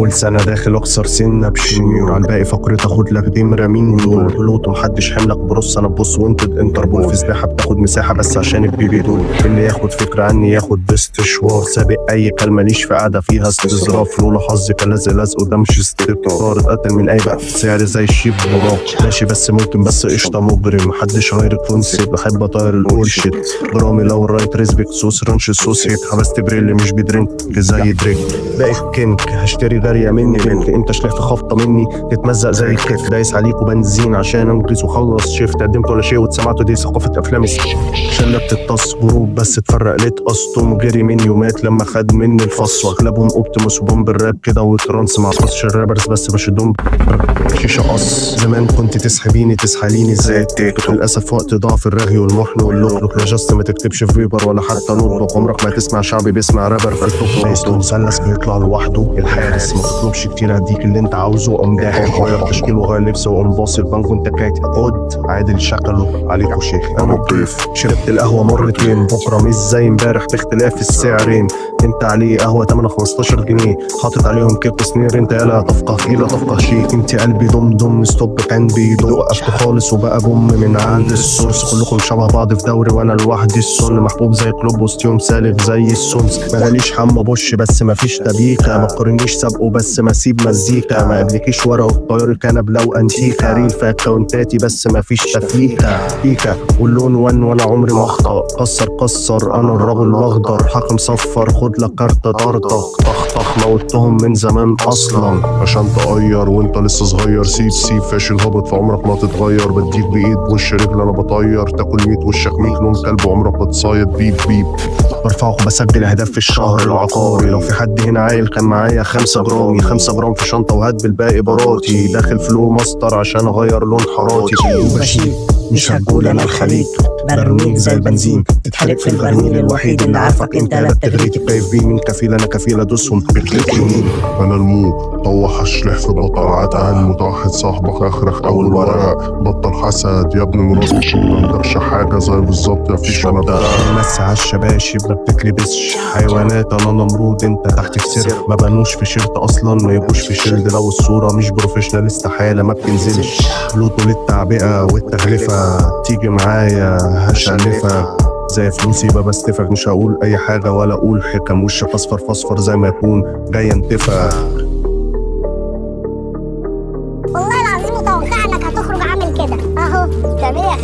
اول سنه داخل اكسر سنه بشنيور على الباقي فقرة اخد لك دمره مني دول بلوت ومحدش حملك برص انا ببص وانت انتربول في سباحه بتاخد مساحه بس عشان البيبي دول اللي ياخد فكره عني ياخد باستشوار سابق اي كلمه ليش في قاعده فيها استظراف لولا حظي كان لازق لازق وده مش استقرار اتقتل من اي بقى سعر زي الشيب براك ماشي بس ممكن بس قشطه مجرم محدش غير الكونسيبت بحب اطير البولشيت برامي لو الرايت ريسبكت صوص رانش الصوص هيك حبست بريل مش بدرينك زي دريك باقي كينك هشتري غاليه مني بنت انت شلحت خبطه مني تتمزق زي الكتف دايس عليك وبنزين عشان انجز وخلص شفت قدمت ولا شيء واتسمعته دي ثقافه افلام شله بتتص جروب بس اتفرق ليه قصتم جري مني ومات لما خد مني الفص واغلبهم اوبتيموس وبومب الراب كده وترانس مع قصش الرابرز بس بشدهم شيشه قص زمان كنت تسحبيني تسحليني زي التيك للاسف وقت ضعف الرغي والمحن واللوك يا جاست ما تكتبش في فيبر ولا حتى نوت عمرك ما تسمع شعبي بيسمع رابر في التوك مثلث بيطلع لوحده الحارس ما تطلبش كتير هديك اللي انت عاوزه قوم داخل غير تشكيل وغير لبس وقوم باصي البنك وانت كاتب خد عادل شكله عليكوا شيخ انا الضيف شربت القهوه مرتين بكره مش زي امبارح باختلاف السعرين انت عليه قهوه 8 15 جنيه حاطط عليهم كيك سنير انت يالا تفقه فيه لا تفقه شيء انت قلبي دم ستوب كان بيدق وقفت خالص وبقى بوم من عند السورس كلكم شبه بعض في دوري وانا لوحدي السن محبوب زي كلوب وسطيهم سالك زي السمس ماليش حمى بوش بس مفيش تبيكه ما قارنيش سابقه بس ما سيب مزيكا ما قبلكيش ورا والطيار كنب لو انتيكا ريل في اكونتاتي بس مفيش تفليكه بيكا واللون وانا عمري ما اخطا كسر انا الرجل الاخضر حكم صفر خد لك كارت طردك طخ موتهم من زمان اصلا عشان تغير وانت لسه صغير سيب فاشل هابط في عمرك ما تتغير بديك بايد وش رجل انا بطير تاكل 100 وشك 100 لون كلب عمرك ما تصايد بيب برفعه بسجل اهداف في الشهر العقاري لو في حد هنا عايل كان معايا 5 جرامي 5 جرام في شنطه وهات بالباقي براتي داخل فلو ماستر عشان اغير لون حاراتي وبشيل مش هتقول انا الخليج برميك زي البنزين تتحرق في البرميل الوحيد اللي عارفك انت لا بتغريك كيف بيه من كفيل انا كفيل ادوسهم بكليك يمين انا المو طوح الشلح في بطل عتها المتوحد صاحبك اخرك اول ورق بطل حسد يا ابن مراتي ما تقدرش حاجه زي بالظبط يا فيش انا بس على الشباشب ما بتكلبسش حيوانات انا نمرود انت تحت السر ما بنوش في شيرت اصلا ما يبقوش في شيلد لو الصوره مش بروفيشنال استحاله ما بتنزلش بلوتو للتعبئه والتغلفه تيجي معايا هشلفك زي فلوسي بستفك مش هقول اي حاجه ولا اقول حكم وشك اصفر فاصفر زي ما يكون جاي انتفك والله العظيم متوقع انك هتخرج عامل كده اهو. تعملي يا